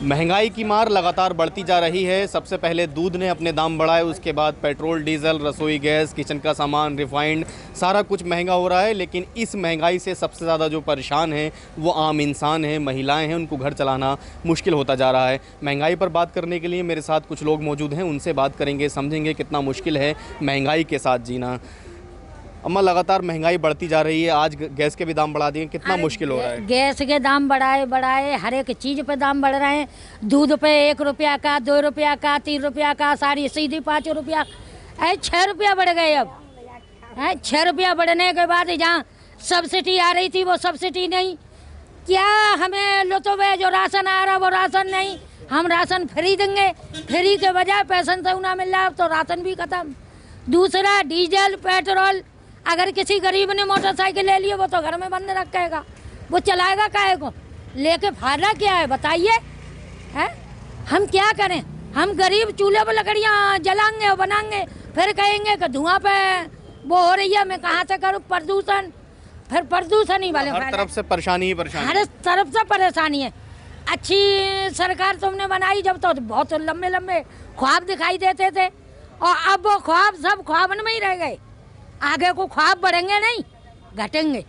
महंगाई की मार लगातार बढ़ती जा रही है। सबसे पहले दूध ने अपने दाम बढ़ाए, उसके बाद पेट्रोल, डीजल, रसोई गैस, किचन का सामान, रिफाइंड, सारा कुछ महंगा हो रहा है। लेकिन इस महंगाई से सबसे ज़्यादा जो परेशान हैं वो आम इंसान हैं, महिलाएं हैं। उनको घर चलाना मुश्किल होता जा रहा है। महंगाई पर बात करने के लिए मेरे साथ कुछ लोग मौजूद हैं, उनसे बात करेंगे, समझेंगे कितना मुश्किल है महंगाई के साथ जीना। अम्मा, लगातार महंगाई बढ़ती जा रही है, आज गैस के भी दाम बढ़ा दिए, कितना मुश्किल हो रहा है? गैस के दाम बढ़ाए हर एक चीज़ पे दाम बढ़ रहे हैं। दूध पे 1 रुपया का, 2 रुपया का, 3 रुपया का, सारी सीधी 5 रुपया, 6 रुपया बढ़ गए अब। 6 रुपया बढ़ने के बाद जहाँ सब्सिडी आ रही थी वो सब्सिडी नहीं, क्या हमें लुत्फ़ जो राशन आ रहा वो राशन नहीं। हम राशन फ्री देंगे, फ्री के बजाय पैसा से ना मिल रहा तो राशन भी खत्म। दूसरा डीजल पेट्रोल, अगर किसी गरीब ने मोटरसाइकिल ले लिया वो तो घर में बंद रखेगा, वो चलाएगा काहे को, लेके फायदा क्या है बताइए? है हम क्या करें? हम गरीब चूल्हे पर लकड़ियाँ जलाएंगे और बनाएंगे, फिर कहेंगे कि धुआं पे वो हो रही है, मैं कहाँ से करूँ प्रदूषण? फिर प्रदूषण ही वाले हर तरफ से परेशानी ही परेशानी, हर तरफ से परेशानी है। अच्छी सरकार तुमने बनाई जब तो बहुत लंबे लंबे ख्वाब दिखाई देते थे, और अब वो ख्वाब सब ख्वाबन में ही रह गए। आगे को ख्वाब बढ़ेंगे नहीं, घटेंगे।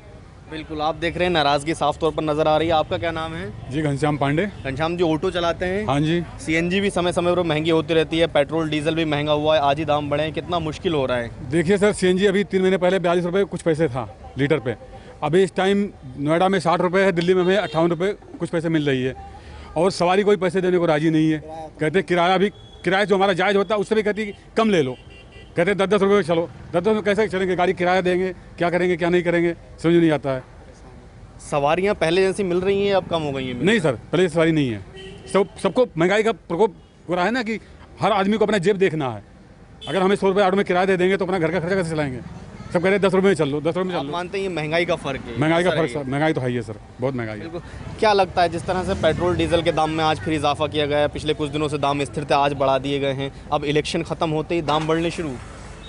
बिल्कुल, आप देख रहे हैं नाराजगी साफ तौर पर नजर आ रही है। आपका क्या नाम है? जी, घनश्याम पांडे। घनश्याम जी, ऑटो चलाते हैं? हाँ जी। सीएनजी भी समय समय पर महंगी होती रहती है, पेट्रोल डीजल भी महंगा हुआ है, आज ही दाम बढ़े हैं, कितना मुश्किल हो रहा है? देखिए सर, सीएनजी अभी 3 महीने पहले 42 रुपये कुछ पैसे था लीटर पे। अभी इस टाइम नोएडा में 60 रुपये है, दिल्ली में हमें 58 रुपये कुछ पैसे मिल रही है, और सवारी कोई पैसे देने को राजी नहीं है। कहते किराया जो हमारा जायज़ होता है उससे भी कहती कम ले लो। कहते 10-10 रुपये चलो, 10-10 में कैसे चलेंगे? गाड़ी किराया देंगे, क्या करेंगे क्या नहीं करेंगे, समझ नहीं आता है। सवारियाँ पहले जैसी मिल रही हैं, अब कम हो गई हैं? नहीं सर, पहले सवारी नहीं है। सबको महंगाई का प्रकोप हो रहा है ना, कि हर आदमी को अपना जेब देखना है। अगर हमें 100 रुपये ऑटो में किराया दे देंगे तो अपना घर का खर्चा कैसे चलाएंगे? सब कह रहे हैं 10 रुपये में चल लो, 10 रुपये में चल लो। मानते हैं ये महंगाई का फ़र्क है? महंगाई का फ़र्क, महंगाई तो है ही है सर, बहुत महंगाई है। क्या लगता है जिस तरह से पेट्रोल डीजल के दाम में आज फिर इजाफा किया गया है, पिछले कुछ दिनों से दाम स्थिर थे, आज बढ़ा दिए गए हैं, अब इलेक्शन ख़त्म होते ही दाम बढ़ने शुरू?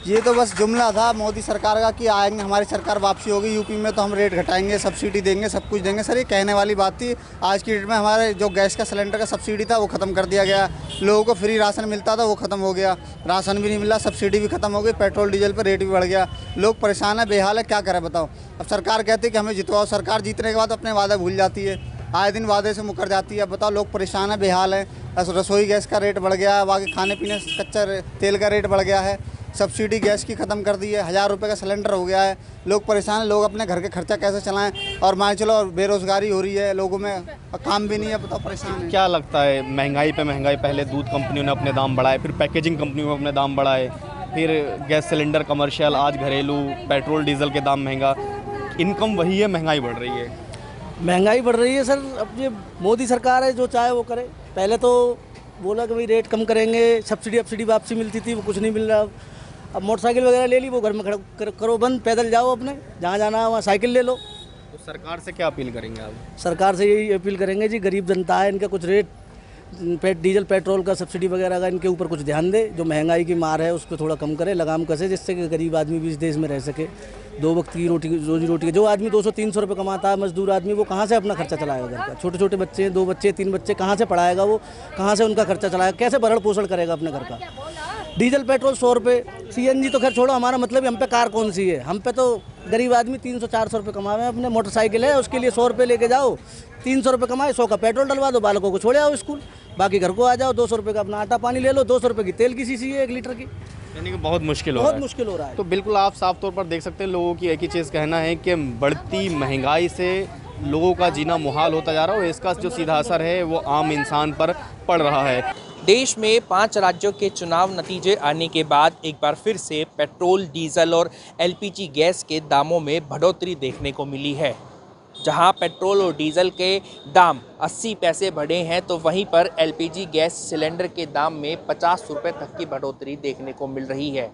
ये तो बस जुमला था मोदी सरकार का कि आएंगे, हमारी सरकार वापसी होगी यूपी में तो हम रेट घटाएंगे, सब्सिडी देंगे, सब कुछ देंगे। सर ये कहने वाली बात थी। आज की डेट में हमारे जो गैस का सिलेंडर का सब्सिडी था वो ख़त्म कर दिया गया, लोगों को फ्री राशन मिलता था वो ख़त्म हो गया, राशन भी नहीं मिला, सब्सिडी भी ख़त्म हो गई, पेट्रोल डीजल पर रेट भी बढ़ गया, लोग परेशान है, बेहाल है, क्या करें बताओ? अब सरकार कहती है कि हमें जितवाओ, सरकार जीतने के बाद अपने वादा भूल जाती है, आए दिन वादे से मुकर जाती है। अब बताओ, लोग परेशान है, बेहाल है। रसोई गैस का रेट बढ़ गया है, बाकी खाने पीने कच्चा तेल का रेट बढ़ गया है, सब्सिडी गैस की ख़त्म कर दी है, 1000 रुपये का सिलेंडर हो गया है, लोग परेशान हैं। लोग अपने घर के खर्चा कैसे चलाएं? और मान चलो बेरोज़गारी हो रही है लोगों में, काम भी नहीं है, बताओ परेशान है। क्या लगता है महंगाई पे महंगाई? पहले दूध कंपनियों ने अपने दाम बढ़ाए, फिर पैकेजिंग कंपनियों ने अपने दाम बढ़ाए, फिर गैस सिलेंडर कमर्शियल, आज घरेलू, पेट्रोल डीजल के दाम महंगा। इनकम वही है, महंगाई बढ़ रही है। महंगाई बढ़ रही है सर। अब ये मोदी सरकार है, जो चाहे वो करे। पहले तो बोला कि भाई रेट कम करेंगे, सब्सिडी वापसी मिलती थी, वो कुछ नहीं मिल रहा। अब मोटरसाइकिल वगैरह ले ली, वो घर में खड़ा करो बंद, पैदल जाओ, अपने जहाँ जाना है वहाँ साइकिल ले लो। तो सरकार से क्या अपील करेंगे आप? सरकार से यही अपील करेंगे जी, गरीब जनता है, इनका कुछ रेट डीजल पेट्रोल का सब्सिडी वगैरह का इनके ऊपर कुछ ध्यान दे, जो महंगाई की मार है उस पर थोड़ा कम करे, लगाम कसे, जिससे कि गरीब आदमी भी इस देश में रह सके। 2 वक्त की रोजी रोटी, जो आदमी 200-300 रुपये कमाता है, मजदूर आदमी, वो कहाँ से अपना खर्चा चलाएगा? घर का छोटे छोटे बच्चे हैं, 2 बच्चे 3 बच्चे, कहाँ से पढ़ाएगा वो? कहाँ से उनका खर्चा चलाएगा? कैसे भरण पोषण करेगा अपने घर का? डीजल पेट्रोल 100 रुपये, सीएनजी तो खैर छोड़ो, हमारा मतलब हम पे कार कौन सी है? हम पे तो गरीब आदमी 300-400 रुपये कमावे, अपने मोटरसाइकिल है उसके लिए 100 रुपये लेके जाओ, 300 रुपये कमाए, 100 का पेट्रोल डलवा दो, बालकों को छोड़े आओ स्कूल, बाकी घर को आ जाओ, 200 रुपये का अपना आटा पानी ले लो, 200 रुपये की तेल की शीशी है 1 लीटर की। यानी कि बहुत मुश्किल हो रहा है। तो बिल्कुल आप साफ तौर पर देख सकते हैं, लोगों की एक ही चीज़ कहना है कि बढ़ती महंगाई से लोगों का जीना मुहाल होता जा रहा है, और इसका जो सीधा असर है वो आम इंसान पर पड़ रहा है। देश में 5 राज्यों के चुनाव नतीजे आने के बाद एक बार फिर से पेट्रोल, डीजल और एलपीजी गैस के दामों में बढ़ोतरी देखने को मिली है। जहां पेट्रोल और डीजल के दाम 80 पैसे बढ़े हैं, तो वहीं पर एलपीजी गैस सिलेंडर के दाम में 50 रुपये तक की बढ़ोतरी देखने को मिल रही है।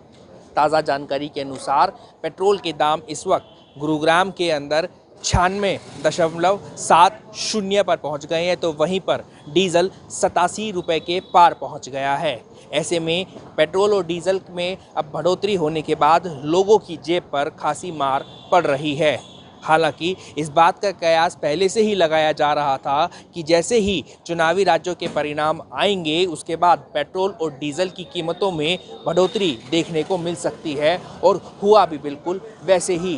ताज़ा जानकारी के अनुसार पेट्रोल के दाम इस वक्त गुरुग्राम के अंदर 96.70 पर पहुंच गए हैं, तो वहीं पर डीजल 87 रुपये के पार पहुंच गया है। ऐसे में पेट्रोल और डीजल में अब बढ़ोतरी होने के बाद लोगों की जेब पर खासी मार पड़ रही है। हालांकि इस बात का कयास पहले से ही लगाया जा रहा था कि जैसे ही चुनावी राज्यों के परिणाम आएंगे उसके बाद पेट्रोल और डीजल की कीमतों में बढ़ोतरी देखने को मिल सकती है, और हुआ भी बिल्कुल वैसे ही।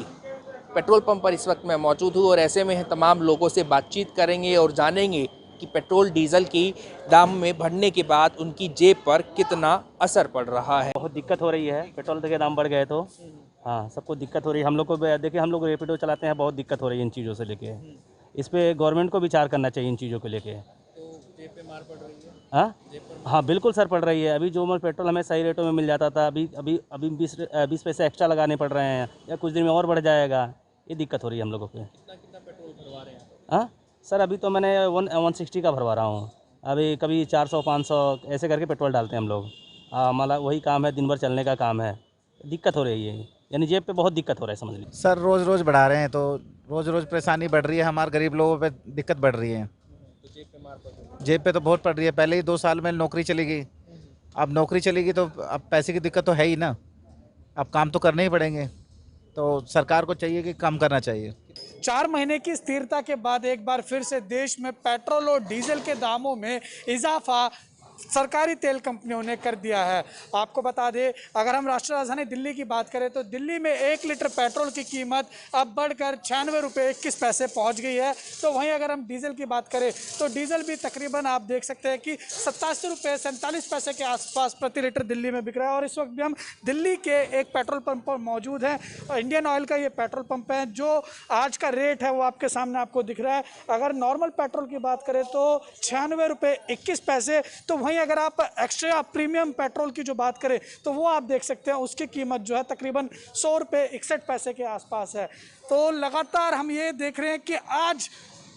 पेट्रोल पंप पर इस वक्त मैं मौजूद हूँ और ऐसे में तमाम लोगों से बातचीत करेंगे और जानेंगे कि पेट्रोल डीजल की दाम में बढ़ने के बाद उनकी जेब पर कितना असर पड़ रहा है। बहुत दिक्कत हो रही है, पेट्रोल के दाम बढ़ गए तो हाँ सबको दिक्कत हो रही है। हम लोग को देखिए, हम लोग रैपिडो चलाते हैं, बहुत दिक्कत हो रही है इन चीज़ों से लेके। इस पे गवर्नमेंट को विचार करना चाहिए इन चीज़ों को लेके। जेब पे मार पड़ रही है। हाँ बिल्कुल सर पड़ रही है। अभी जो पेट्रोल हमें सही रेटों में मिल जाता था, अभी अभी अभी 20 पैसे एक्स्ट्रा लगाने पड़ रहे हैं, या कुछ दिन में और बढ़ जाएगा। ये दिक्कत हो रही है हम लोगों पे। कितना पेट्रोल भरवा रहे हैं? हाँ सर अभी तो मैंने 160 का भरवा रहा हूँ। अभी कभी 400 500 ऐसे करके पेट्रोल डालते हैं हम लोग। हमारा वही काम है, दिन भर चलने का काम है। दिक्कत हो रही है, यानी जेब पे बहुत दिक्कत हो रहा है, समझ लीजिए। सर रोज़ रोज़ बढ़ा रहे हैं तो रोज़ रोज़ परेशानी बढ़ रही है, हमारे गरीब लोगों पे दिक्कत बढ़ रही है। तो जेब पे मार पड़ रही है। जेब पे तो बहुत पड़ रही है। पहले ही 2 साल में नौकरी चली गई, अब नौकरी चली गई तो अब पैसे की दिक्कत तो है ही ना, अब काम तो करने ही पड़ेंगे। तो सरकार को चाहिए कि कम करना चाहिए। 4 महीने की स्थिरता के बाद एक बार फिर से देश में पेट्रोल और डीजल के दामों में इजाफा सरकारी तेल कंपनियों ने कर दिया है। आपको बता दें, अगर हम राष्ट्रीय राजधानी दिल्ली की बात करें तो दिल्ली में 1 लीटर पेट्रोल की कीमत अब बढ़कर 96 रुपये 21 पैसे पहुँच गई है। तो वहीं अगर हम डीजल की बात करें तो डीजल भी तकरीबन आप देख सकते हैं कि 87 रुपये 47 पैसे के आसपास प्रति लीटर दिल्ली में बिक रहा है। और इस वक्त भी हम दिल्ली के एक पेट्रोल पंप पर मौजूद हैं। इंडियन ऑयल का ये पेट्रोल पंप है, जो आज का रेट है वो आपके सामने आपको दिख रहा है। अगर नॉर्मल पेट्रोल की बात करें तो 96 रुपये 21 पैसे। तो वहीं अगर आप एक्स्ट्रा प्रीमियम पेट्रोल की जो बात करें तो वो आप देख सकते हैं, उसकी कीमत जो है तकरीबन 100 रुपये 61 पैसे के आसपास है। तो लगातार हम ये देख रहे हैं कि आज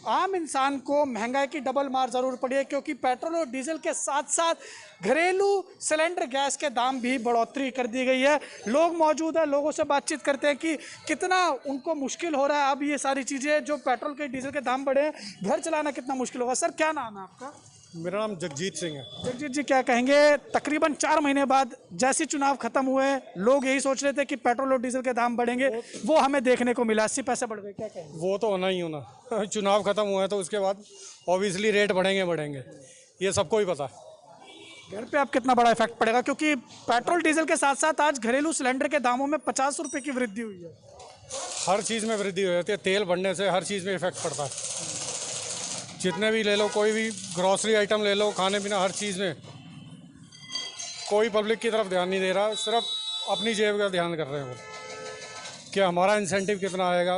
आम इंसान को महंगाई की डबल मार ज़रूर पड़ी है, क्योंकि पेट्रोल और डीजल के साथ साथ घरेलू सिलेंडर गैस के दाम भी बढ़ोतरी कर दी गई है। लोग मौजूद हैं, लोगों से बातचीत करते हैं कि कितना उनको मुश्किल हो रहा है। अब ये सारी चीज़ें जो पेट्रोल के डीजल के दाम बढ़े हैं, घर चलाना कितना मुश्किल होगा। सर क्या नाम है आपका? मेरा नाम जगजीत सिंह है। जगजीत जी, क्या कहेंगे, तकरीबन 4 महीने बाद जैसे चुनाव खत्म हुए, लोग यही सोच रहे थे कि पेट्रोल और डीजल के दाम बढ़ेंगे, वो हमें देखने को मिला, 80 पैसे बढ़ गए, क्या कहेंगे? वो तो होना ही होना। चुनाव खत्म हुआ है तो उसके बाद ऑब्वियसली रेट बढ़ेंगे, ये सबको ही पता है। घर पे आप कितना बड़ा इफेक्ट पड़ेगा, क्योंकि पेट्रोल डीजल के साथ साथ आज घरेलू सिलेंडर के दामों में 50 रुपये की वृद्धि हुई है। हर चीज़ में वृद्धि हो जाती है, तेल बढ़ने से हर चीज़ में इफेक्ट पड़ता है। जितने भी ले लो, कोई भी ग्रॉसरी आइटम ले लो, खाने पीना हर चीज़ में कोई पब्लिक की तरफ ध्यान नहीं दे रहा, सिर्फ अपनी जेब का ध्यान कर रहे हैं वो कि हमारा इंसेंटिव कितना आएगा,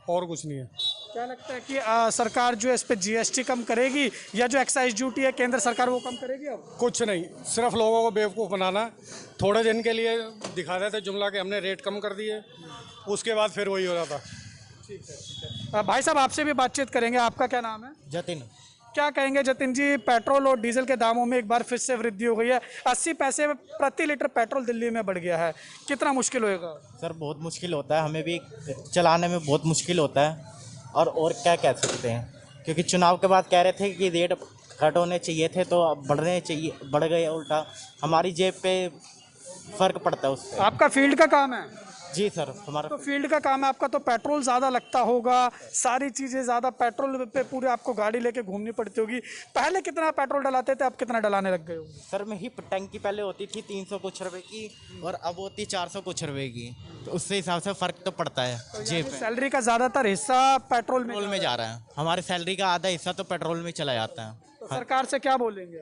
और कुछ नहीं है। क्या लगता है कि सरकार जो है इस पर GST कम करेगी, या जो एक्साइज ड्यूटी है केंद्र सरकार वो कम करेगी? अब कुछ नहीं, सिर्फ लोगों को बेवकूफ़ बनाना। थोड़े दिन के लिए दिखा रहे थे जुमला कि हमने रेट कम कर दिए, उसके बाद फिर वही हो रहा था। ठीक है। भाई साहब, आपसे भी बातचीत करेंगे। आपका क्या नाम है? जतिन। क्या कहेंगे जतिन जी, पेट्रोल और डीजल के दामों में एक बार फिर से वृद्धि हो गई है, 80 पैसे प्रति लीटर पेट्रोल दिल्ली में बढ़ गया है, कितना मुश्किल होएगा? सर बहुत मुश्किल होता है, हमें भी चलाने में बहुत मुश्किल होता है। और क्या कह सकते हैं, क्योंकि चुनाव के बाद कह रहे थे कि रेट घट होने चाहिए थे, तो अब बढ़ गए उल्टा। हमारी जेब पे फ़र्क पड़ता है उससे। आपका फील्ड का काम है? जी सर, हमारा तो फील्ड का काम है आपका, तो पेट्रोल ज़्यादा लगता होगा, सारी चीज़ें ज़्यादा, पेट्रोल पे पूरे आपको गाड़ी लेके घूमनी पड़ती होगी। पहले कितना पेट्रोल डलाते थे, अब कितना डलाने लग गए हो? सर में ही टंकी पहले होती थी 300 कुछ रुपए की, और अब होती 400 कुछ रुपए की, तो उससे हिसाब से फ़र्क तो पड़ता है। तो जेब पे सैलरी का ज़्यादातर हिस्सा पेट्रोल में जा रहा है। हमारी सैलरी का आधा हिस्सा तो पेट्रोल में चला जाता है। तो सरकार से क्या बोलेंगे?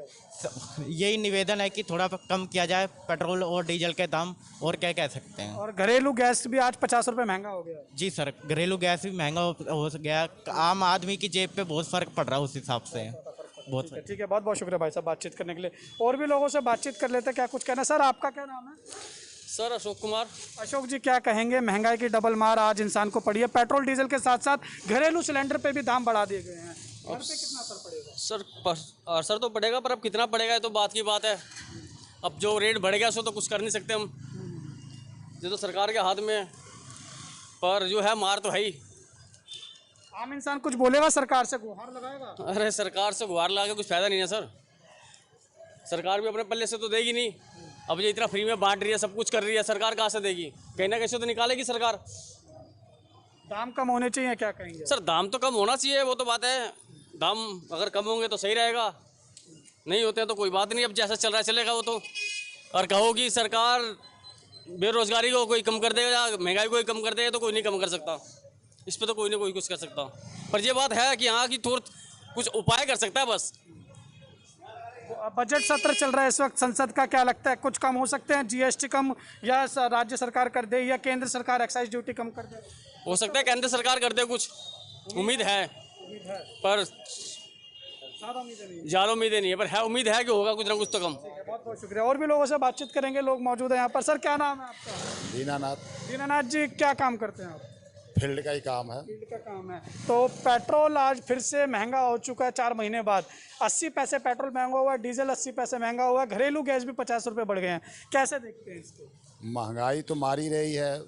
यही निवेदन है कि थोड़ा कम किया जाए पेट्रोल और डीजल के दाम, और क्या कह सकते हैं। और घरेलू गैस भी आज 50 रुपये महंगा हो गया। जी सर, घरेलू गैस भी महंगा हो गया, आम आदमी की जेब पे बहुत फ़र्क पड़ रहा है उस हिसाब से, बहुत। ठीक है, बहुत बहुत शुक्रिया भाई साहब बातचीत करने के लिए। और भी लोगों से बातचीत कर लेते हैं, क्या कुछ कहना। सर आपका क्या नाम है? सर अशोक कुमार। अशोक जी, क्या कहेंगे, महंगाई की डबल मार आज इंसान को पड़ी है, पेट्रोल डीजल के साथ साथ घरेलू सिलेंडर पे भी दाम बढ़ा दिए गए हैं, घर पे कितना असर पड़ेगा? सर असर तो पड़ेगा, पर अब कितना पड़ेगा ये तो बात की बात है। अब जो रेट बढ़ गया उसको तो कुछ कर नहीं सकते हम, ये तो सरकार के हाथ में है, पर जो है मार तो है ही। आम इंसान कुछ बोलेगा, सरकार से गुहार लगाएगा? अरे सरकार से गुहार लगा के कुछ फ़ायदा नहीं है सर, सरकार भी अपने पल्ले से तो देगी नहीं। अब ये इतना फ्री में बांट रही है, सब कुछ कर रही है, सरकार कहाँ से देगी? कहीं ना कहीं से तो निकालेगी सरकार। दाम कम होने चाहिए, क्या कहेंगे? सर दाम तो कम होना चाहिए, वो तो बात है। दाम अगर कम होंगे तो सही रहेगा, नहीं होते तो कोई बात नहीं, अब जैसा चल रहा है चलेगा वो तो। और कहो कि सरकार बेरोजगारी को कोई कम कर देगा या महंगाई को कम कर देगा तो कोई नहीं कम कर सकता, इस पर तो कोई ना कोई कुछ कर सकता। पर ये बात है कि यहाँ की थोड़ा कुछ उपाय कर सकता है बस। बजट सत्र चल रहा है इस वक्त संसद का, क्या लगता है कुछ कम हो सकते हैं? जीएसटी कम या राज्य सरकार कर दे या केंद्र सरकार एक्साइज ड्यूटी कम कर दे? हो सकता है केंद्र सरकार कर दे कुछ, उम्मीद है पर ज़्यादा उम्मीदें नहीं है, पर है उम्मीद है कि होगा कुछ ना कुछ तो कम। बहुत बहुत शुक्रिया। और भी लोगों से बातचीत करेंगे, लोग मौजूद हैं यहाँ पर। सर क्या नाम है आपका? दीनानाथ। दीनानाथ जी, क्या काम करते हैं आप? फील्ड का ही काम है। फील्ड का काम है। तो पेट्रोल आज फिर से महंगा हो चुका है 4 महीने बाद। 80 पैसे पेट्रोल महंगा हुआ है, डीजल 80 पैसे महंगा हुआ है, घरेलू गैस भी 50 रुपये बढ़ गए हैं। कैसे देखते हैं इसको? महंगाई तो मार ही रही है,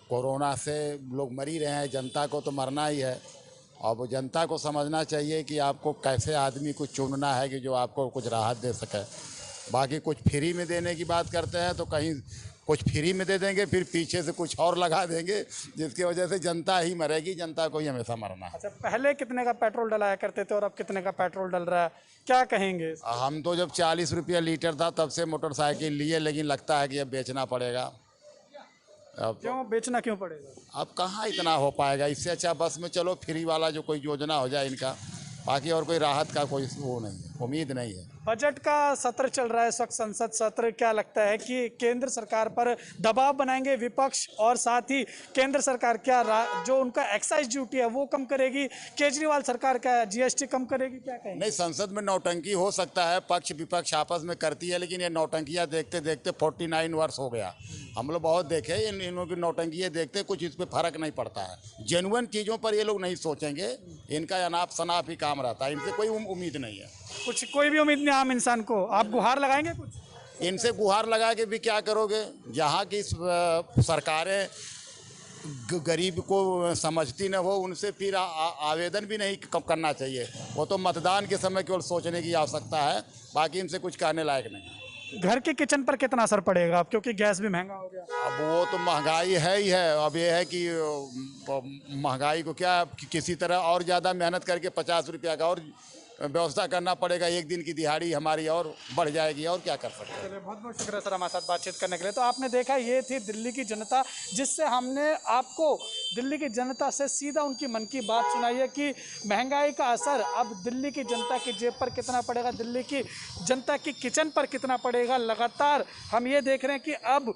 कोरोना से लोग मर ही रहे हैं, जनता को तो मरना ही है। और वो जनता को समझना चाहिए कि आपको कैसे आदमी को चुनना है कि जो आपको कुछ राहत दे सके। बाकी कुछ फ्री में देने की बात करते हैं तो कहीं कुछ फ्री में दे देंगे, फिर पीछे से कुछ और लगा देंगे, जिसकी वजह से जनता ही मरेगी, जनता को ही हमेशा मरना है। अच्छा, पहले कितने का पेट्रोल डलाया करते थे और अब कितने का पेट्रोल डल रहा है, क्या कहेंगे? हम तो जब 40 रुपया लीटर था तब से मोटरसाइकिल लिए, लेकिन लगता है कि अब बेचना पड़ेगा। अब क्यों बेचना क्यों पड़ेगा? अब कहाँ इतना हो पाएगा, इससे अच्छा बस में चलो, फ्री वाला जो कोई योजना हो जाए इनका, बाकी और कोई राहत का कोई वो नहीं है, उम्मीद नहीं है। बजट का सत्र चल रहा है इस वक्त, संसद सत्र। क्या लगता है कि केंद्र सरकार पर दबाव बनाएंगे विपक्ष, और साथ ही केंद्र सरकार क्या जो उनका एक्साइज ड्यूटी है वो कम करेगी, केजरीवाल सरकार क्या जीएसटी कम करेगी, क्या कहेंगे? नहीं, संसद में नौटंकी हो सकता है, पक्ष विपक्ष आपस में करती है, लेकिन ये नौटंकियाँ देखते देखते 49 वर्ष हो गया। हम लोग बहुत देखे इनों की नौटंकियाँ देखते, कुछ इस पर फर्क नहीं पड़ता है। जेन्युइन चीज़ों पर ये लोग नहीं सोचेंगे, इनका अनाप शनाप ही काम रहता है, इनसे कोई उम्मीद नहीं है। कुछ कोई भी उम्मीद नहीं आम इंसान को। आप गुहार लगाएंगे कुछ? इनसे गुहार लगा के भी क्या करोगे? जहाँ की सरकारें गरीब को समझती न हो, उनसे फिर आवेदन भी नहीं करना चाहिए। वो तो मतदान के समय केवल सोचने की आवश्यकता है, बाकी इनसे कुछ कहने लायक नहीं। घर के किचन पर कितना असर पड़ेगा अब, क्योंकि गैस भी महंगा हो गया? अब वो तो महंगाई है ही है। अब ये है कि महंगाई को क्या किसी तरह और ज़्यादा मेहनत करके 50 रुपया का और व्यवस्था करना पड़ेगा। एक दिन की दिहाड़ी हमारी और बढ़ जाएगी, और क्या कर सकते हैं। चलिए, बहुत बहुत शुक्रिया सर हमारे साथ बातचीत करने के लिए। तो आपने देखा, ये थी दिल्ली की जनता, जिससे हमने आपको दिल्ली की जनता से सीधा उनकी मन की बात सुनाई है कि महंगाई का असर अब दिल्ली की जनता की जेब पर कितना पड़ेगा, दिल्ली की जनता की किचन पर कितना पड़ेगा। लगातार हम ये देख रहे हैं कि अब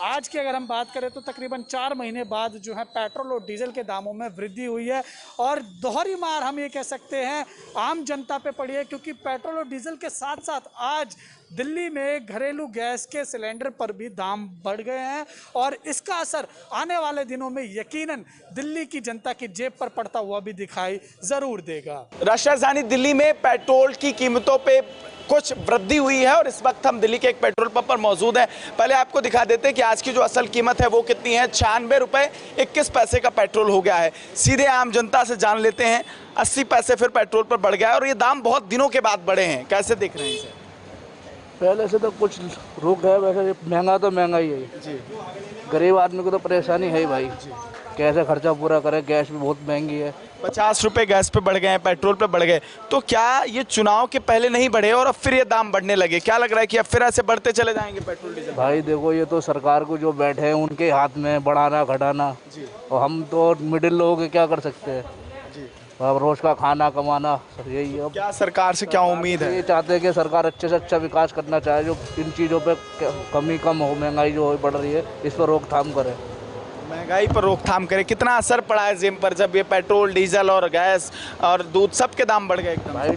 आज की अगर हम बात करें तो तकरीबन 4 महीने बाद जो है पेट्रोल और डीजल के दामों में वृद्धि हुई है, और दोहरी मार हम ये कह सकते हैं आम जनता पे पड़ी है, क्योंकि पेट्रोल और डीजल के साथ साथ आज दिल्ली में घरेलू गैस के सिलेंडर पर भी दाम बढ़ गए हैं, और इसका असर आने वाले दिनों में यकीनन दिल्ली की जनता की जेब पर पड़ता हुआ भी दिखाई ज़रूर देगा। राष्ट्रीय राजधानी दिल्ली में पेट्रोल की कीमतों पे कुछ वृद्धि हुई है, और इस वक्त हम दिल्ली के एक पेट्रोल पंप पर मौजूद हैं। पहले आपको दिखा देते हैं कि आज की जो असल कीमत है वो कितनी है। 96 रुपये 21 पैसे का पेट्रोल हो गया है। सीधे आम जनता से जान लेते हैं, 80 पैसे फिर पेट्रोल पर बढ़ गया है, और ये दाम बहुत दिनों के बाद बढ़े हैं। कैसे देख रहे हैं इसे? पहले से तो कुछ रुक है, वैसे महंगा तो महंगा ही है जी। गरीब आदमी को तो परेशानी है ही भाई, कैसे खर्चा पूरा करे, गैस भी बहुत महंगी है। 50 रुपये गैस पे बढ़ गए हैं, पेट्रोल पे बढ़ गए, तो क्या ये चुनाव के पहले नहीं बढ़े और अब फिर ये दाम बढ़ने लगे? क्या लग रहा है कि अब फिर ऐसे बढ़ते चले जाएंगे पेट्रोल डीजल? भाई देखो, ये तो सरकार को जो बैठे हैं उनके हाथ में बढ़ाना घटाना, और हम तो मिडिल लोग क्या कर सकते हैं जी। अब रोज का खाना कमाना यही है। क्या सरकार से क्या उम्मीद है? ये चाहते हैं कि सरकार अच्छे से अच्छा विकास करना चाहे, जो इन चीज़ों पे कमी कम हो, महंगाई जो बढ़ रही है इस पर रोकथाम करे, महंगाई पर रोकथाम करे। कितना असर पड़ा है जेब पर जब ये पेट्रोल डीजल और गैस और दूध सब के दाम बढ़ गए एकदम? भाई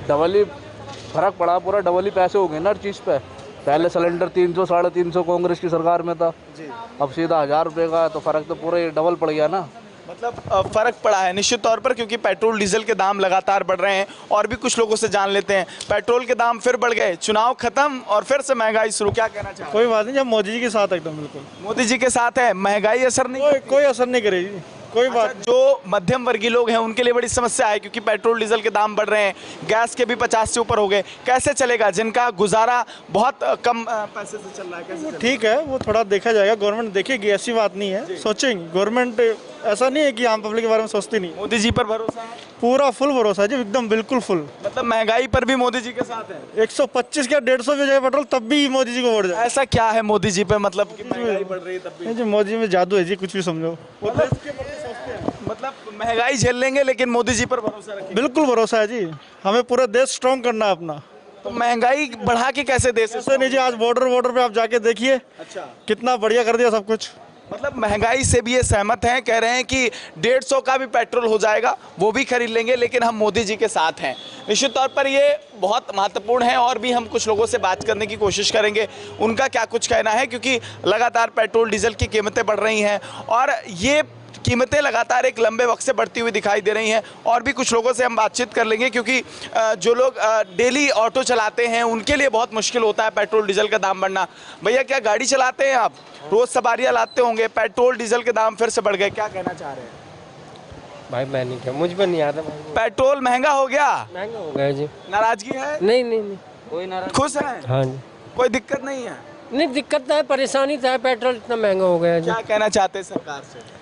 डबल ही फर्क पड़ा, पूरा डबल ही पैसे हो गए ना हर चीज़ पे। पहले सिलेंडर 300 350 कांग्रेस की सरकार में था जी, अब सीधा 1000 रुपये का, तो फ़र्क तो पूरा डबल पड़ गया ना। मतलब फ़र्क पड़ा है निश्चित तौर पर, क्योंकि पेट्रोल डीजल के दाम लगातार बढ़ रहे हैं। और भी कुछ लोगों से जान लेते हैं, पेट्रोल के दाम फिर बढ़ गए, चुनाव खत्म और फिर से महंगाई शुरू, क्या कहना चाहिए? कोई बात नहीं, जब मोदी जी के साथ एकदम बिल्कुल मोदी जी के साथ है, महंगाई असर नहीं, कोई असर नहीं करेगी, कोई बात। जो मध्यम वर्गीय लोग हैं उनके लिए बड़ी समस्या है, क्योंकि पेट्रोल डीजल के दाम बढ़ रहे हैं, गैस के भी 50 से ऊपर हो गए। कैसे चलेगा? जिनका गुजारा बहुत कम पैसे से चल रहा है, कैसे? ठीक है, वो थोड़ा देखा जाएगा, गवर्नमेंट देखेगी, ऐसी बात नहीं है, सोचेंगे गवर्नमेंट ऐसा नहीं है कि आम पब्लिक के बारे में सोचती नहीं। मोदी जी पर भरोसा है? पूरा फुल भरोसा है जी, एकदम बिल्कुल फुल। मतलब महंगाई पर भी मोदी जी के साथ है? 125 क्या 150 भी हो जाए पेट्रोल तब भी मोदी जी को वोट जाए। ऐसा क्या है मोदी जी पे, मतलब कि महंगाई बढ़ रही है तब भी? जी मोदी जी में जादू है जी, कुछ भी समझो। मतलब महंगाई झेल लेंगे लेकिन मोदी जी पर भरोसा रखेंगे? बिल्कुल भरोसा है जी, हमें पूरा देश स्ट्रॉन्ग करना है अपना। तो महंगाई बढ़ा के कैसे देश? ऐसे नहीं जी, आज बॉर्डर पे आप जाके देखिए। अच्छा, कितना बढ़िया कर दिया सब कुछ। मतलब महंगाई से भी ये सहमत हैं, कह रहे हैं कि 150 का भी पेट्रोल हो जाएगा वो भी खरीद लेंगे लेकिन हम मोदी जी के साथ हैं। निश्चित तौर पर ये बहुत महत्वपूर्ण है और भी हम कुछ लोगों से बात करने की कोशिश करेंगे, उनका क्या कुछ कहना है, क्योंकि लगातार पेट्रोल डीजल की कीमतें बढ़ रही हैं और ये कीमतें लगातार एक लंबे वक्त से बढ़ती हुई दिखाई दे रही हैं। और भी कुछ लोगों से हम बातचीत कर लेंगे क्योंकि जो लोग डेली ऑटो चलाते हैं उनके लिए बहुत मुश्किल होता है पेट्रोल डीजल का दाम बढ़ना। भैया क्या गाड़ी चलाते हैं आप, रोज सवारियां लाते होंगे, पेट्रोल डीजल के दाम फिर से बढ़ गए, क्या कहना चाह रहे हैं? भाई मैं नहीं क्या, मुझ पर नहीं आता। पेट्रोल महंगा हो गया? महंगा हो गया जी। नाराजगी है? नहीं नहीं नहीं, कोई नाराज। खुश है? हाँ जी। कोई दिक्कत नहीं है? नहीं दिक्कत है, परेशानी तो है, पेट्रोल इतना महंगा हो गया जी। क्या कहना चाहते हैं सरकार से?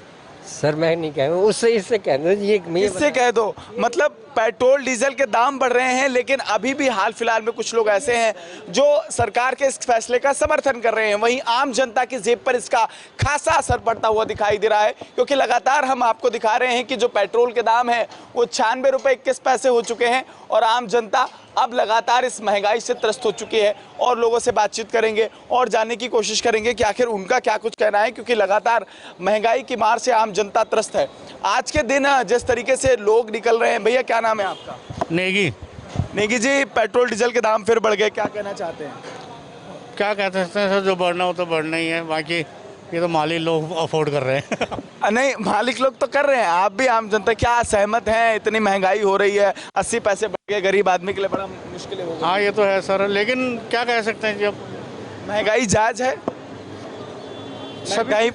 सर मैं नहीं कहूँगा, उससे इससे कह दो ये इससे कह दो। मतलब पेट्रोल डीजल के दाम बढ़ रहे हैं लेकिन अभी भी हाल फिलहाल में कुछ लोग ऐसे हैं जो सरकार के इस फैसले का समर्थन कर रहे हैं, वहीं आम जनता की जेब पर इसका खासा असर पड़ता हुआ दिखाई दे रहा है क्योंकि लगातार हम आपको दिखा रहे हैं कि जो पेट्रोल के दाम है वो 96 रुपये 21 पैसे हो चुके हैं और आम जनता अब लगातार इस महंगाई से त्रस्त हो चुकी है। और लोगों से बातचीत करेंगे और जानने की कोशिश करेंगे कि आखिर उनका क्या कुछ कहना है क्योंकि लगातार महंगाई की मार से आम जनता त्रस्त है। आज के दिन जिस तरीके से लोग निकल रहे हैं, भैया क्या नाम है आपका? नेगी। नेगी जी, पेट्रोल डीजल के दाम फिर बढ़ गए, क्या कहना चाहते हैं? क्या कह सकते हैं सर, जो बढ़ना हो तो बढ़ना ही है, बाकी ये तो माली लोग अफोर्ड कर रहे हैं। नहीं, मालिक लोग तो कर रहे हैं, आप भी आम जनता क्या सहमत हैं? इतनी महंगाई हो रही है, 80 पैसे बढ़ गए, गरीब आदमी के लिए बड़ा मुश्किल है। हाँ ये तो है सर, लेकिन क्या कह सकते हैं, जब महंगाई जायज है,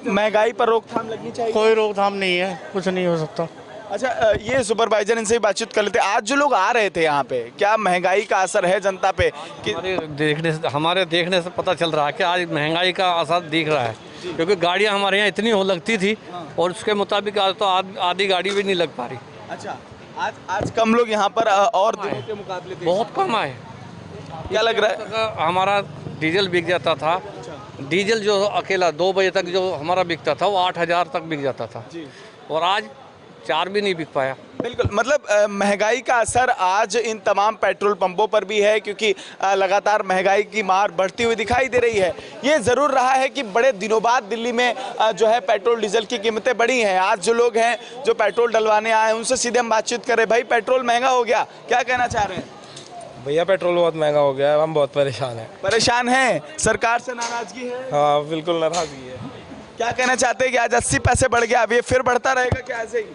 महंगाई पर रोकथाम लगनी चाहिए। कोई रोकथाम नहीं है, कुछ नहीं हो सकता। अच्छा, ये सुपरवाइजर, इनसे ही बातचीत कर लेते हैं। आज जो लोग आ रहे थे यहाँ पे, क्या महंगाई का असर है जनता पे? हमारे देखने से पता चल रहा है कि आज महंगाई का असर दिख रहा है क्योंकि गाड़ियाँ हमारे यहाँ इतनी हो लगती थी और उसके मुताबिक आज तो आधी गाड़ी भी नहीं लग पा रही। अच्छा, आज कम लोग यहाँ पर और दिनों के मुकाबले बहुत कम आए। क्या लग रहा है? हमारा डीजल बिक जाता था, डीजल जो अकेला 2 बजे तक जो हमारा बिकता था वो 8000 तक बिक जाता था और आज 4 भी नहीं बिक पाया। बिल्कुल, मतलब महंगाई का असर आज इन तमाम पेट्रोल पंपों पर भी है क्योंकि लगातार महंगाई की मार बढ़ती हुई दिखाई दे रही है। ये ज़रूर रहा है कि बड़े दिनों बाद दिल्ली में जो है पेट्रोल डीजल की कीमतें बढ़ी हैं। आज जो लोग हैं जो पेट्रोल डलवाने आए हैं उनसे सीधे हम बातचीत करें। भाई पेट्रोल महंगा हो गया, क्या कहना चाह रहे हैं? भैया पेट्रोल बहुत महंगा हो गया है, हम बहुत परेशान हैं। परेशान हैं? सरकार से नाराजगी है? हाँ बिल्कुल नाराजगी है। क्या कहना चाहते हैं कि आज 80 पैसे बढ़ गया, अब ये फिर बढ़ता रहेगा क्या ऐसे ही?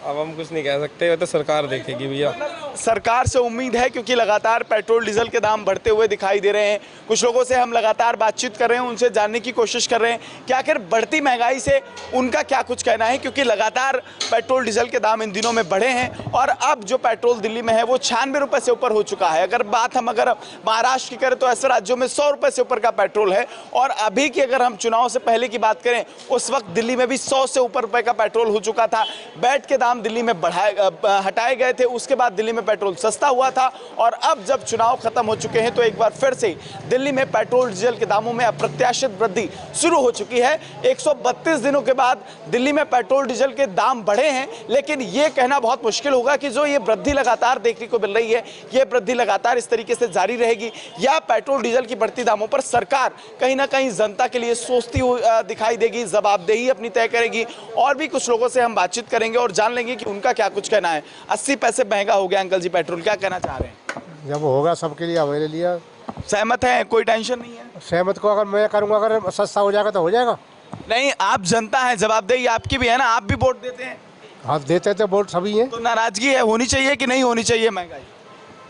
अब हम कुछ नहीं कह सकते, वो तो सरकार देखेगी भैया। सरकार से उम्मीद है क्योंकि लगातार पेट्रोल डीजल के दाम बढ़ते हुए दिखाई दे रहे हैं। कुछ लोगों से हम लगातार बातचीत कर रहे हैं, उनसे जानने की कोशिश कर रहे हैं कि आखिर बढ़ती महंगाई से उनका क्या कुछ कहना है क्योंकि लगातार पेट्रोल डीजल के दाम इन दिनों में बढ़े हैं और अब जो पेट्रोल दिल्ली में है वो 96 रुपये से ऊपर हो चुका है। अगर महाराष्ट्र की करें तो ऐसे राज्यों में 100 रुपये से ऊपर का पेट्रोल है और अभी की अगर हम चुनाव से पहले की बात करें उस वक्त दिल्ली में भी 100 से ऊपर रुपये का पेट्रोल हो चुका था। बैट के दाम दिल्ली में हटाए गए थे, उसके बाद दिल्ली में पेट्रोल सस्ता हुआ था और अब जब चुनाव खत्म हो चुके हैं तो एक बार फिर से दिल्ली में पेट्रोल डीजल के दामों में अप्रत्याशित वृद्धि शुरू हो चुकी है। 132 दिनों के बाद दिल्ली में पेट्रोल डीजल के दाम बढ़े हैं लेकिन ये कहना बहुत मुश्किल होगा कि जो ये वृद्धि लगातार देखने को मिल रही है ये वृद्धि लगातार इस तरीके से जारी रहेगी या पेट्रोल डीजल की बढ़ती दामों पर सरकार कहीं ना कहीं जनता के लिए सोचती हुई दिखाई देगी, जवाबदेही अपनी तय करेगी। और भी कुछ लोगों से हम बातचीत करेंगे और जान लेंगे कि उनका क्या कुछ कहना है। 80 पैसे महंगा हो गया अंकल जी पेट्रोल, क्या कहना चाह रहे हैं? जब होगा सबके लिए हमारे लिए सहमत है, कोई टेंशन नहीं है? सहमत को अगर मैं करूंगा, अगर सस्ता हो जाएगा तो हो जाएगा। नहीं, आप जनता है, जवाबदेही आपकी भी है ना, आप भी वोट देते हैं। हाँ देते तो वोट सभी हैं। तो नाराजगी है, होनी चाहिए कि नहीं होनी चाहिए महंगाई?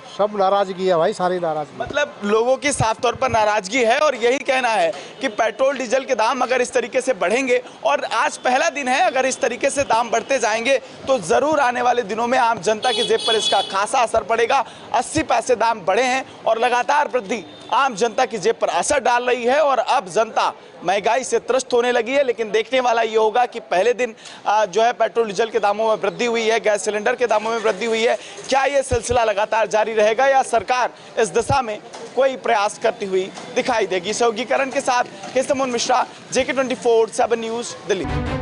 सब नाराजगी है भाई, सारी नाराजगी। मतलब लोगों की साफ तौर पर नाराजगी है और यही कहना है कि पेट्रोल डीजल के दाम अगर इस तरीके से बढ़ेंगे और आज पहला दिन है, अगर इस तरीके से दाम बढ़ते जाएंगे तो ज़रूर आने वाले दिनों में आम जनता की जेब पर इसका खासा असर पड़ेगा। 80 पैसे दाम बढ़े हैं और लगातार वृद्धि आम जनता की जेब पर असर डाल रही है और अब जनता महंगाई से त्रस्त होने लगी है। लेकिन देखने वाला ये होगा कि पहले दिन जो है पेट्रोल डीजल के दामों में वृद्धि हुई है, गैस सिलेंडर के दामों में वृद्धि हुई है, क्या ये सिलसिला लगातार जारी रहेगा या सरकार इस दिशा में कोई प्रयास करती हुई दिखाई देगी। सहयोगी करण के साथ केसमुन मिश्रा, JK24 7 न्यूज़, दिल्ली।